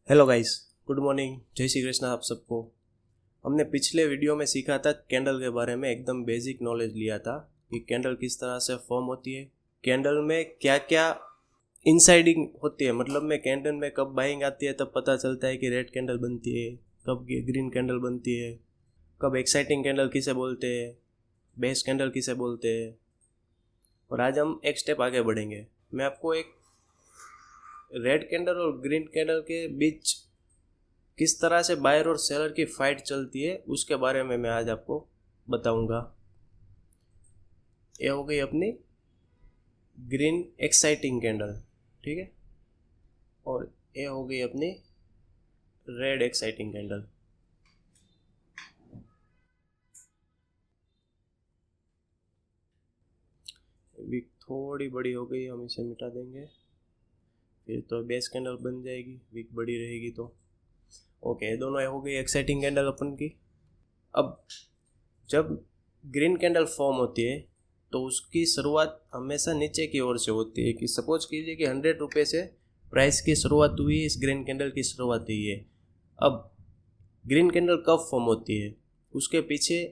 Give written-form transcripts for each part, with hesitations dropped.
Hello guys, good morning, जय श्री कृष्ण आप सबको। हमने पिछले वीडियो में सीखा था कैंडल के बारे में, एकदम बेसिक नॉलेज लिया था कि कैंडल किस तरह से फॉर्म होती है, कैंडल में क्या क्या इनसाइडिंग होती है। मतलब में कैंडल में कब बाइंग आती है तब पता चलता है कि रेड कैंडल बनती है, कब ग्रीन कैंडल बनती है, कब एक्साइटिंग कैंडल किसे बोलते हैं, बेस कैंडल किसे बोलते हैं। और आज हम एक स्टेप आगे बढ़ेंगे। मैं आपको एक रेड कैंडल और ग्रीन कैंडल के बीच किस तरह से बायर और सेलर की फाइट चलती है उसके बारे में मैं आज आपको बताऊंगा। ये हो गई अपनी ग्रीन एक्साइटिंग कैंडल, ठीक है, और ये हो गई अपनी रेड एक्साइटिंग कैंडल। विक थोड़ी बड़ी हो गई, हम इसे मिटा देंगे, फिर तो बेस कैंडल बन जाएगी, विक बड़ी रहेगी तो। ओके, दोनों हो गई एक्साइटिंग कैंडल अपन की। अब जब ग्रीन कैंडल फॉर्म होती है तो उसकी शुरुआत हमेशा नीचे की ओर से होती है। कि सपोज कीजिए कि 100 रुपये से प्राइस की शुरुआत हुई, इस ग्रीन कैंडल की शुरुआत हुई है। अब ग्रीन कैंडल कब फॉर्म होती है उसके पीछे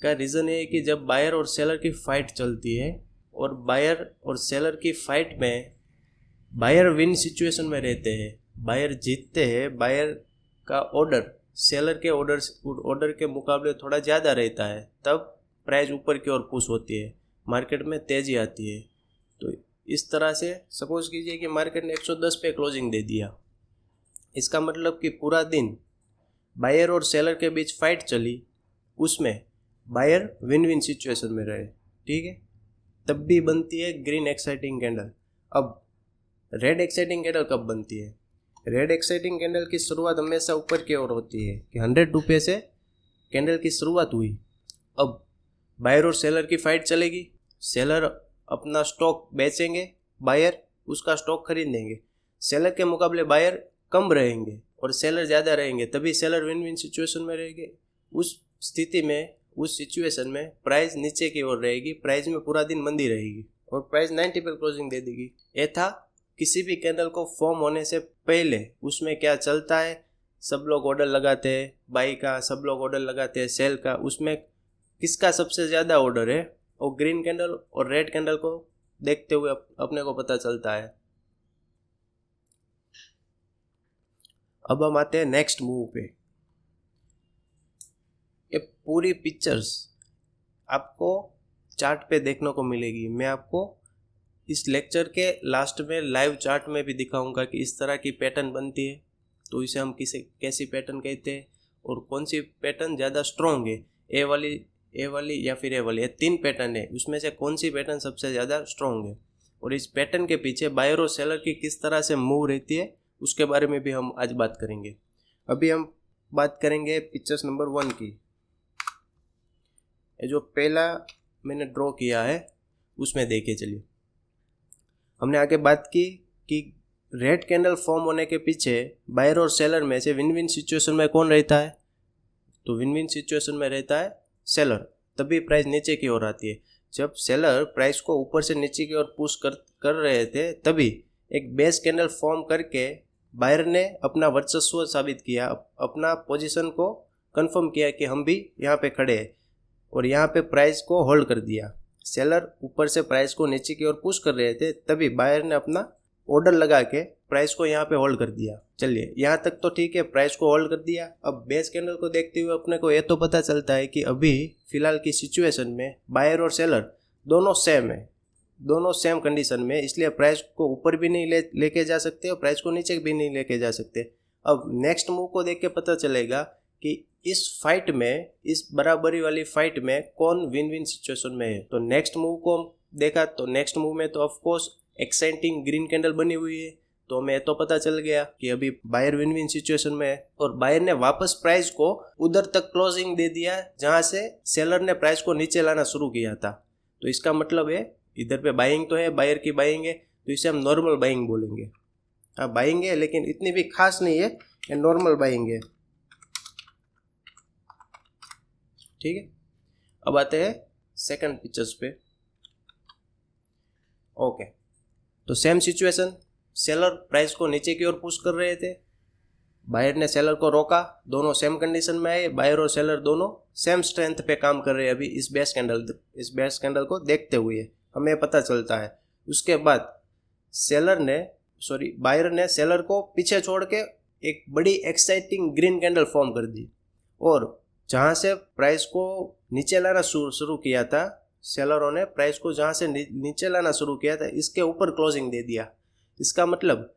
का रीज़न है कि जब बायर और सेलर की फाइट चलती है, और बायर और सेलर की फाइट में बायर विन सिचुएशन में रहते हैं, बायर जीतते हैं, बायर का ऑर्डर सेलर के ऑर्डर के मुकाबले थोड़ा ज़्यादा रहता है, तब प्राइस ऊपर की ओर पुश होती है, मार्केट में तेज़ी आती है। तो इस तरह से सपोज कीजिए कि मार्केट ने 110 पे क्लोजिंग दे दिया, इसका मतलब कि पूरा दिन बायर और सेलर के बीच फाइट चली, उसमें बायर विन विन सिचुएशन में रहे, ठीक है, तब भी बनती है ग्रीन एक्साइटिंग कैंडल। अब रेड एक्साइटिंग कैंडल कब बनती है? रेड एक्साइटिंग कैंडल की शुरुआत हमेशा ऊपर की ओर होती है कि 100 रुपये से कैंडल की शुरुआत हुई। अब बायर और सेलर की फाइट चलेगी, सेलर अपना स्टॉक बेचेंगे, बायर उसका स्टॉक खरीदेंगे, सेलर के मुकाबले बायर कम रहेंगे और सेलर ज़्यादा रहेंगे, तभी सेलर विन विन सिचुएशन में रहेंगे। उस स्थिति में, उस सिचुएशन में प्राइस नीचे की ओर रहेगी, प्राइस में पूरा दिन मंदी रहेगी और प्राइस 90 पर क्लोजिंग दे देगी। ये था किसी भी कैंडल को फॉर्म होने से पहले उसमें क्या चलता है। सब लोग ऑर्डर लगाते हैं, बाई का सब लोग ऑर्डर लगाते हैं, सेल का, उसमें किसका सबसे ज़्यादा ऑर्डर है और ग्रीन कैंडल और रेड कैंडल को देखते हुए अपने को पता चलता है। अब हम आते हैं नेक्स्ट मूव पे। ये पूरी पिक्चर्स आपको चार्ट पे देखने को मिलेगी। मैं आपको इस लेक्चर के लास्ट में लाइव चार्ट में भी दिखाऊंगा कि इस तरह की पैटर्न बनती है तो इसे हम कैसी पैटर्न कहते हैं और कौन सी पैटर्न ज़्यादा स्ट्रॉन्ग है, ए वाली या फिर ए वाली। ये 3 पैटर्न है, उसमें से कौन सी पैटर्न सबसे ज़्यादा स्ट्रॉन्ग है और इस पैटर्न के पीछे बायर और सेलर की किस तरह से मूव रहती है उसके बारे में भी हम आज बात करेंगे। अभी हम बात करेंगे पिक्चर्स नंबर 1 की। ये जो पहला मैंने ड्रॉ किया है उसमें देखिए। चलिए, हमने आगे बात की कि रेड कैंडल फॉर्म होने के पीछे बायर और सेलर में से विन विन सिचुएशन में कौन रहता है? तो विन विन सिचुएशन में रहता है सेलर, तभी प्राइस नीचे की ओर आती है। जब सेलर प्राइस को ऊपर से नीचे की ओर पुश कर रहे थे, तभी एक बेस कैंडल फॉर्म करके बायर ने अपना वर्चस्व साबित किया, अपना पोजीशन को कंफर्म किया कि हम भी यहाँ पे खड़े हैं, और यहाँ पे प्राइस को होल्ड कर दिया। सेलर ऊपर से प्राइस को नीचे की ओर पुश कर रहे थे, तभी बायर ने अपना ऑर्डर लगा के प्राइस को यहाँ पे होल्ड कर दिया। चलिए, यहाँ तक तो ठीक है, प्राइस को होल्ड कर दिया। अब बेस कैंडल को देखते हुए अपने को ये तो पता चलता है कि अभी फिलहाल की सिचुएशन में बायर और सेलर दोनों सेम है, दोनों सेम कंडीशन में, इसलिए प्राइस को ऊपर भी नहीं लेके जा सकते और प्राइस को नीचे भी नहीं लेके जा सकते। अब नेक्स्ट मूव को देख के पता चलेगा कि इस फाइट में, इस बराबरी वाली फाइट में कौन विन विन सिचुएशन में है। तो नेक्स्ट मूव को हम देखा, तो नेक्स्ट मूव में तो of course exciting green candle बनी हुई है, तो हमें तो पता चल गया कि अभी बायर विन विन सिचुएशन में है और बायर ने वापस प्राइस को उधर तक क्लोजिंग दे दिया जहां से सेलर ने प्राइस को नीचे लाना शुरू किया था। तो इसका मतलब है इधर पे बाइंग तो है, बायर की बाइंग है, तो इसे हम नॉर्मल बाइंग बोलेंगे। हाँ, बाइंग है लेकिन इतनी भी खास नहीं है, ये नॉर्मल बाइंग है, ठीक है। अब आते हैं सेकंड पिक्चर्स पे। ओके, तो सेम सिचुएशन, सेलर प्राइस को नीचे की ओर पुश कर रहे थे, बायर ने सेलर को रोका, दोनों सेम कंडीशन में आए, बायर और सेलर दोनों सेम स्ट्रेंथ पे काम कर रहे हैं अभी इस बेस कैंडल को देखते हुए हमें पता चलता है। उसके बाद बायर ने सेलर को पीछे छोड़ के एक बड़ी एक्साइटिंग ग्रीन कैंडल फॉर्म कर दी, और जहाँ से प्राइस को नीचे लाना शुरू किया था, सेलरों ने प्राइस को जहाँ से नीचे लाना शुरू किया था इसके ऊपर क्लोजिंग दे दिया। इसका मतलब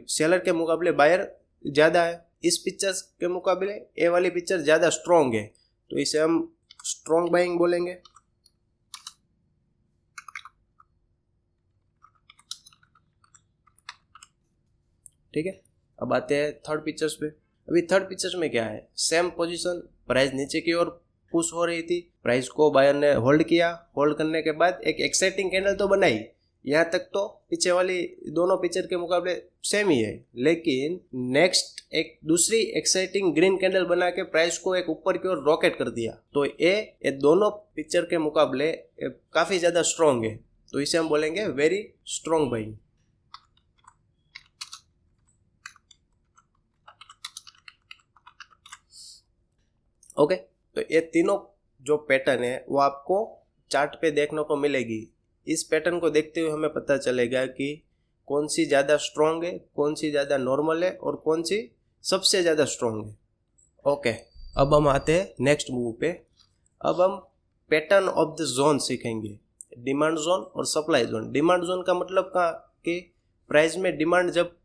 सेलर के मुकाबले बायर ज़्यादा है, इस पिक्चर के मुकाबले ए वाली पिक्चर ज़्यादा स्ट्रॉन्ग है, तो इसे हम स्ट्रॉन्ग बाइंग बोलेंगे। ठीक है, अब आते हैं थर्ड पिक्चर्स पे। अभी थर्ड पिक्चर्स में क्या है, सेम पोजीशन, प्राइस नीचे की ओर पुश हो रही थी, प्राइस को बायर ने होल्ड किया, होल्ड करने के बाद एक एक्साइटिंग कैंडल तो बनाई, यहाँ तक तो पीछे वाली दोनों पिक्चर के मुकाबले सेम ही है, लेकिन नेक्स्ट एक दूसरी एक्साइटिंग ग्रीन कैंडल बना के प्राइस को एक ऊपर की ओर रॉकेट कर दिया, तो ये दोनों पिक्चर के मुकाबले काफ़ी ज़्यादा स्ट्रॉन्ग है, तो इसे हम बोलेंगे वेरी स्ट्रॉन्ग बाइंग। ओके, तो ये तीनों जो पैटर्न है वो आपको चार्ट पे देखने को मिलेगी। इस पैटर्न को देखते हुए हमें पता चलेगा कि कौन सी ज़्यादा स्ट्रॉन्ग है, कौन सी ज़्यादा नॉर्मल है और कौन सी सबसे ज़्यादा स्ट्रॉन्ग है। ओके, अब हम आते हैं नेक्स्ट मूव पे। अब हम पैटर्न ऑफ द जोन सीखेंगे, डिमांड जोन और सप्लाई जोन। डिमांड जोन का मतलब कि प्राइस में डिमांड जब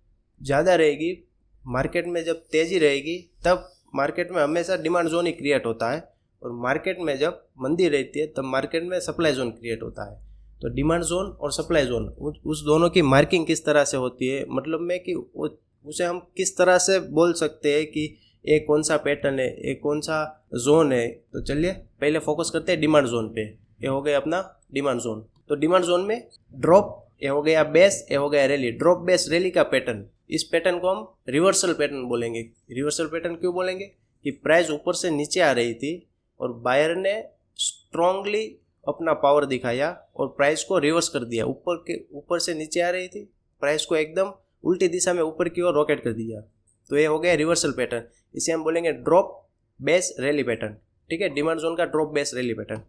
ज़्यादा रहेगी, मार्केट में जब तेज़ी रहेगी, तब मार्केट में हमेशा डिमांड जोन ही क्रिएट होता है, और मार्केट में जब मंदी रहती है तब मार्केट में सप्लाई जोन क्रिएट होता है। तो डिमांड जोन और सप्लाई जोन, उस दोनों की मार्किंग किस तरह से होती है, मतलब में कि उसे हम किस तरह से बोल सकते हैं कि एक कौन सा पैटर्न है, एक कौन सा जोन है। तो चलिए पहले फोकस करते हैं डिमांड जोन पे। ये हो गया अपना डिमांड जोन। तो डिमांड जोन में ड्रॉप, ये हो गया बेस, ये हो गया रैली, ड्रॉप बेस रैली का पैटर्न। इस पैटर्न को हम रिवर्सल पैटर्न बोलेंगे। रिवर्सल पैटर्न क्यों बोलेंगे कि प्राइस ऊपर से नीचे आ रही थी और बायर ने स्ट्रांगली अपना पावर दिखाया और प्राइस को रिवर्स कर दिया। ऊपर से नीचे आ रही थी, प्राइस को एकदम उल्टी दिशा में ऊपर की ओर रॉकेट कर दिया। तो ये हो गया रिवर्सल पैटर्न। इसे हम बोलेंगे ड्रॉप बेस रैली पैटर्न। ठीक है, डिमांड जोन का ड्रॉप बेस रैली पैटर्न।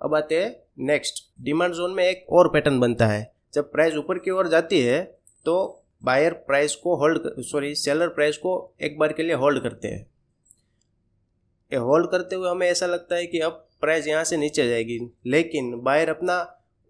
अब आते हैं नेक्स्ट। डिमांड जोन में एक और पैटर्न बनता है, जब प्राइस ऊपर की ओर जाती है तो बायर प्राइस को सेलर प्राइस को एक बार के लिए होल्ड करते हैं। ये होल्ड करते हुए हमें ऐसा लगता है कि अब प्राइस यहाँ से नीचे जाएगी, लेकिन बायर अपना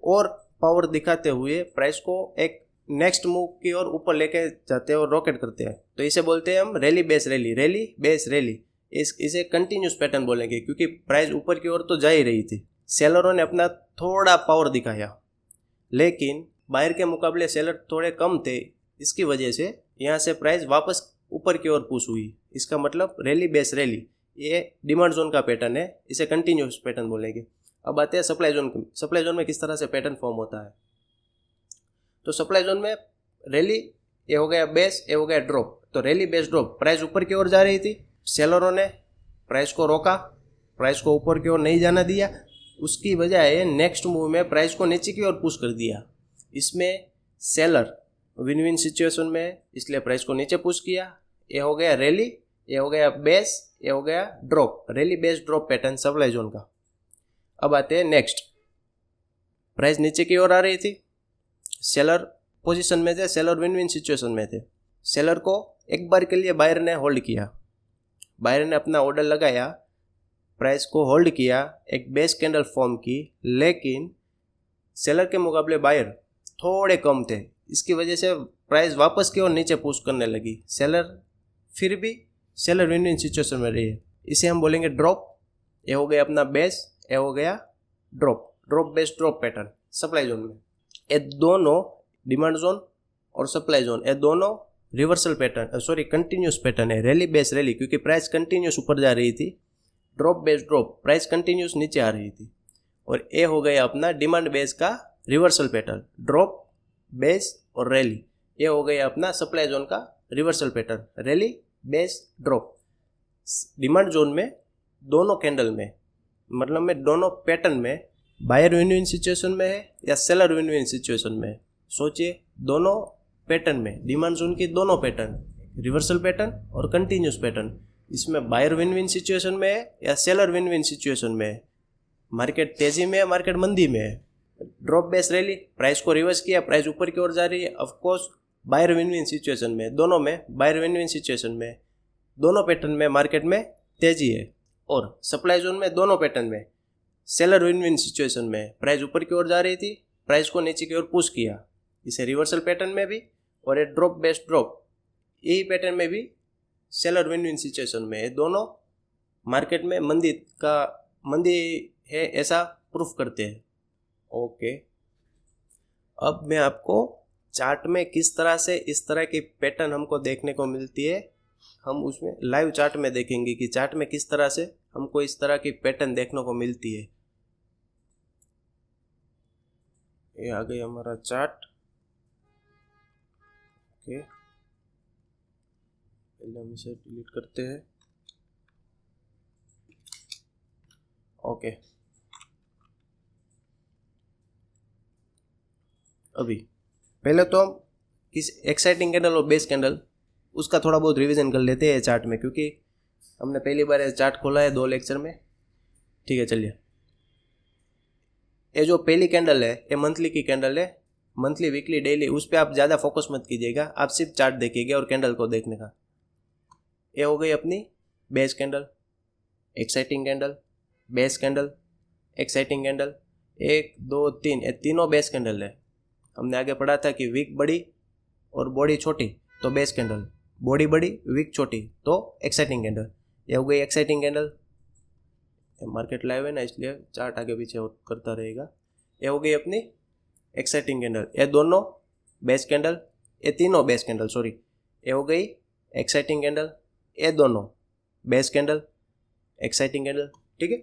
और पावर दिखाते हुए प्राइस को एक नेक्स्ट मूव की ओर ऊपर लेके जाते हैं और रॉकेट करते हैं। तो इसे बोलते हैं हम rally base rally, rally base rally. इसे कंटिन्यूस पैटर्न बोलेंगे, क्योंकि प्राइस ऊपर की ओर तो जा ही रही थी, सेलरों ने अपना थोड़ा पावर दिखाया, लेकिन बायर के मुकाबले सेलर थोड़े कम थे, इसकी वजह से यहाँ से प्राइस वापस ऊपर की ओर पुश हुई। इसका मतलब रैली बेस रैली, ये डिमांड जोन का पैटर्न है, इसे कंटिन्यूस पैटर्न बोलेंगे। अब आते हैं सप्लाई जोन। सप्लाई जोन में किस तरह से पैटर्न फॉर्म होता है। तो सप्लाई जोन में रैली, ये हो गया बेस, ये हो गया ड्रॉप। तो रैली बेस ड्रॉप, प्राइस ऊपर की ओर जा रही थी, सेलरों ने प्राइस को रोका, प्राइस को ऊपर की ओर नहीं जाना दिया, उसकी बजाय नेक्स्ट मूव में प्राइस को नीचे की ओर पुश कर दिया। इसमें सेलर विन विन सिचुएशन में, इसलिए प्राइस को नीचे पुश किया। ये हो गया रैली, ये हो गया बेस, ये हो गया drop, rally base drop pattern supply zone का। अब आते हैं नेक्स्ट। प्राइस नीचे की ओर आ रही थी, सेलर पोजीशन में थे, सेलर विन विन सिचुएशन में थे। सेलर को एक बार के लिए बायर ने होल्ड किया, बायर ने अपना ऑर्डर लगाया, प्राइस को होल्ड किया, एक बेस कैंडल फॉर्म की, लेकिन सेलर के मुकाबले बायर थोड़े कम थे, इसकी वजह से प्राइस वापस की ओर नीचे पुश करने लगी। सेलर विन विन सिचुएशन में रही है, इसे हम बोलेंगे ड्रॉप। ये हो गया अपना बेस, ये हो गया drop base drop pattern supply zone में। ये दोनों डिमांड जोन और सप्लाई जोन, ये दोनों रिवर्सल पैटर्न कंटिन्यूस पैटर्न है। रैली बेस रैली, क्योंकि प्राइस कंटिन्यूस ऊपर जा रही थी, drop base drop, price continuous नीचे आ रही थी। और ये हो गया अपना डिमांड बेस का रिवर्सल पैटर्न, ड्रॉप बेस और रैली। ये हो गया अपना सप्लाई जोन का reversal pattern, rally base drop. Demand zone में दोनों कैंडल में, मतलब में दोनों पैटर्न में, बायर विन विन सिचुएशन में है या सेलर विन विन सिचुएशन में है। सोचिए दोनों पैटर्न में, डिमांड जोन की दोनों पैटर्न, रिवर्सल पैटर्न और कंटिन्यूस पैटर्न। इसमें बायर विन विन सिचुएशन में है या सेलर विन विन सिचुएशन में है, मार्केट तेजी में है, मार्केट मंदी में है। ड्रॉप बेस रैली, प्राइस को रिवर्स किया, प्राइस ऊपर की ओर जा रही है, of course buyer win win situation में, दोनों में बायर विन विन सिचुएशन में, दोनों पैटर्न में मार्केट में तेजी है। और सप्लाई जोन में दोनों पैटर्न में सेलर विन विन सिचुएशन में, प्राइस ऊपर की ओर जा रही थी, प्राइस को नीचे की ओर पुश किया, इसे रिवर्सल पैटर्न में भी। और ये ड्रॉप बेस ड्रॉप, यही पैटर्न में भी सेलर विन विन सिचुएशन में है। दोनों मार्केट में मंदी है ऐसा प्रूफ करते हैं। ओके, अब मैं आपको चार्ट में किस तरह से इस तरह की पैटर्न हमको देखने को मिलती है, हम उसमें लाइव चार्ट में देखेंगे कि चार्ट में किस तरह से हमको इस तरह की पैटर्न देखने को मिलती है। ये आ गई हमारा चार्ट। ओके, पहले हम इसे डिलीट करते हैं। ओके, अभी पहले तो हम किस एक्साइटिंग कैंडल और बेस कैंडल उसका थोड़ा बहुत रिवीजन कर लेते हैं चार्ट में, क्योंकि हमने पहली बार ये चार्ट खोला है 2 लेक्चर में। ठीक है, चलिए। ये जो पहली कैंडल है ये मंथली की कैंडल है, मंथली वीकली डेली, उस पर आप ज़्यादा फोकस मत कीजिएगा, आप सिर्फ चार्ट देखिएगा और कैंडल को देखने का। ये हो गई अपनी base candle, exciting candle, base candle, exciting candle, 1 2 3, ये तीनों बेस कैंडल है। हमने आगे पढ़ा था कि वीक बड़ी और बॉडी छोटी तो बेस कैंडल, बॉडी बड़ी वीक छोटी तो एक्साइटिंग कैंडल। ये हो गई एक्साइटिंग कैंडल। मार्केट लाइव है ना, इसलिए चार्ट आगे पीछे करता रहेगा। ये हो गई अपनी एक्साइटिंग कैंडल, ये दोनों बेस कैंडल, ये तीनों बेस कैंडल, सॉरी, ये हो गई एक्साइटिंग कैंडल, ये दोनों बेस कैंडल, एक्साइटिंग कैंडल। ठीक है,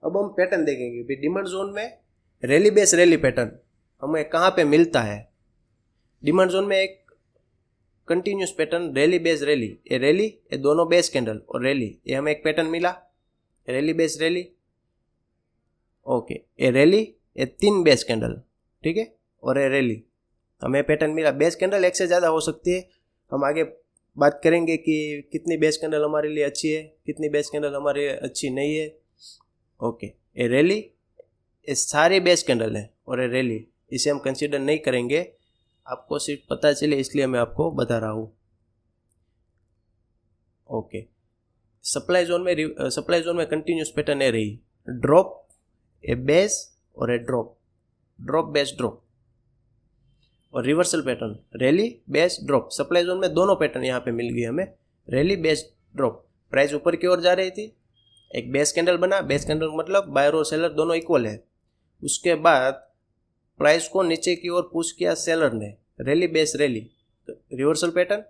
अब हम पैटर्न देखेंगे। फिर डिमांड जोन में रैली बेस रैली पैटर्न हमें कहाँ पे मिलता है। डिमांड जोन में एक continuous pattern rally base rally, ये रैली, ये दोनों बेस कैंडल और रैली, ये हमें एक पैटर्न मिला, रैली बेस रैली। ओके, ये रैली, ये 3 बेस कैंडल, ठीक है, और ये रैली, हमें पैटर्न मिला। बेस कैंडल एक से ज़्यादा हो सकती है, हम आगे बात करेंगे कि कितनी बेस कैंडल हमारे लिए अच्छी है, कितनी बेस कैंडल हमारे लिए अच्छी नहीं है। ओके, ये रैली, ये सारी बेस कैंडल है और ये रैली, इसे हम कंसीडर नहीं करेंगे, आपको सिर्फ पता चले इसलिए मैं आपको बता रहा हूँ। ओके, सप्लाई जोन में कंटिन्यूस पैटर्न है रही, ड्रॉप, ए बेस और ए ड्रॉप, ड्रॉप बेस ड्रॉप, और reversal pattern rally base drop. Supply zone में दोनों पैटर्न यहाँ पे मिल गई हमें, रैली बेस ड्रॉप। प्राइस ऊपर की ओर जा रही थी, एक बेस कैंडल बना, बेस कैंडल मतलब बायर और सेलर दोनों इक्वल है। उसके बाद प्राइस को नीचे की ओर पुश किया सेलर ने, rally base rally, reversal pattern,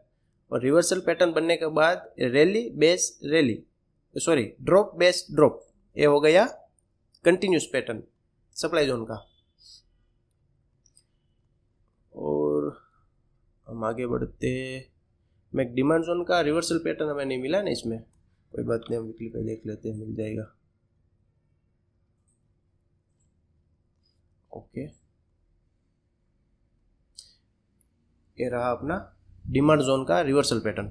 और रिवर्सल पैटर्न बनने के बाद rally base rally, sorry drop base drop, ये हो गया कंटिन्यूस पैटर्न सप्लाई जोन का। और हम आगे बढ़ते, मैं डिमांड जोन का रिवर्सल पैटर्न हमें नहीं मिला ना इसमें, कोई बात नहीं, हम वीकली पे देख लेते हैं, मिल जाएगा। ओके, ये रहा अपना डिमांड जोन का reversal pattern,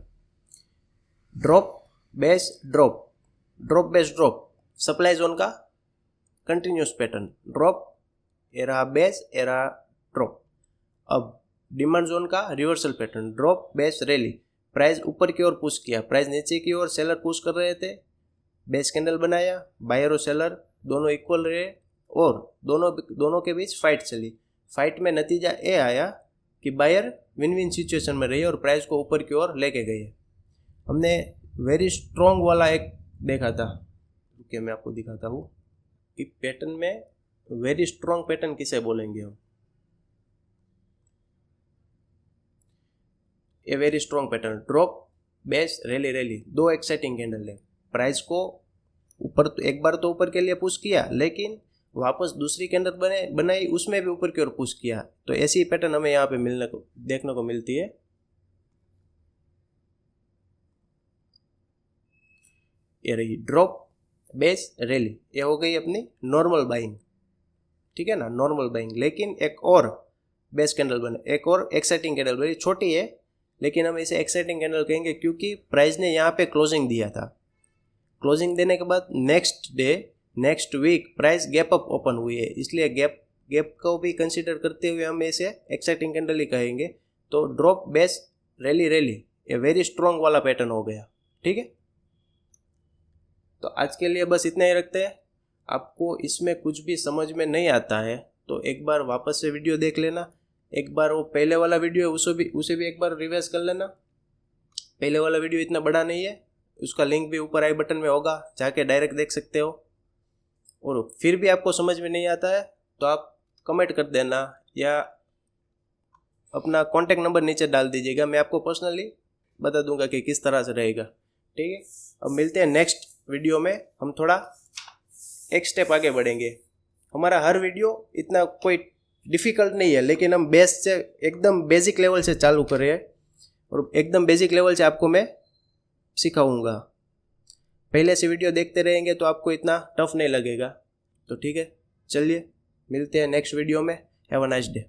drop base drop, drop base drop. Supply zone का कंटिन्यूस पैटर्न, ड्रॉप, ये रहा बेस, ये रहा ड्रॉप। अब डिमांड जोन का reversal pattern, drop base rally, price ऊपर की ओर पुश किया, प्राइस नीचे की ओर सेलर पुश कर रहे थे, बेस कैंडल बनाया, बायर और सेलर दोनों इक्वल रहे और दोनों के बीच फाइट चली। फाइट में नतीजा ये आया कि बायर विन विन सिचुएशन में रही और प्राइस को ऊपर की ओर लेके गए। हमने वेरी स्ट्रॉन्ग वाला एक देखा था, रुकिए मैं आपको दिखाता हूँ कि पैटर्न में वेरी स्ट्रॉन्ग पैटर्न किसे बोलेंगे हम। ये very strong pattern, drop base rally rally, 2 exciting candle है, प्राइस को ऊपर तो एक बार तो ऊपर के लिए पुश किया, लेकिन वापस दूसरी कैंडल बनाई, उसमें भी ऊपर की ओर पुश किया। तो ऐसी पैटर्न हमें यहाँ पे देखने को मिलती है। ये रही ड्रॉप बेस रैली, ये हो गई अपनी नॉर्मल बाइंग, ठीक है ना, नॉर्मल बाइंग। लेकिन एक और बेस कैंडल बने, एक और एक्साइटिंग कैंडल बनी, छोटी है लेकिन हम इसे एक्साइटिंग कैंडल कहेंगे क्योंकि प्राइस ने यहाँ पे क्लोजिंग दिया था। क्लोजिंग देने के बाद next day next week price gap up open हुई है, इसलिए गैप को भी कंसीडर करते हुए हम इसे एक्साइटिंग कैंडल ही कहेंगे। तो ड्रॉप बेस रैली ये वेरी स्ट्रॉन्ग वाला पैटर्न हो गया। ठीक है, तो आज के लिए बस इतना ही रखते हैं। आपको इसमें कुछ भी समझ में नहीं आता है तो एक बार वापस से वीडियो देख लेना, एक बार वो पहले वाला वीडियो है उसे भी एक बार रिवाइज कर लेना। पहले वाला वीडियो इतना बड़ा नहीं है, उसका लिंक भी ऊपर आई बटन में होगा, जाके डायरेक्ट देख सकते हो। और फिर भी आपको समझ में नहीं आता है तो आप कमेंट कर देना या अपना कॉन्टैक्ट नंबर नीचे डाल दीजिएगा, मैं आपको पर्सनली बता दूंगा कि किस तरह से रहेगा। ठीक है, अब मिलते हैं नेक्स्ट वीडियो में। हम थोड़ा एक स्टेप आगे बढ़ेंगे। हमारा हर वीडियो इतना कोई डिफ़िकल्ट नहीं है, लेकिन हम बेस से एकदम बेसिक लेवल से चालू कर रहे हैं और एकदम बेसिक लेवल से आपको मैं सिखाऊंगा। पहले से वीडियो देखते रहेंगे तो आपको इतना टफ नहीं लगेगा। तो ठीक है, चलिए मिलते हैं नेक्स्ट वीडियो में। Have a nice day.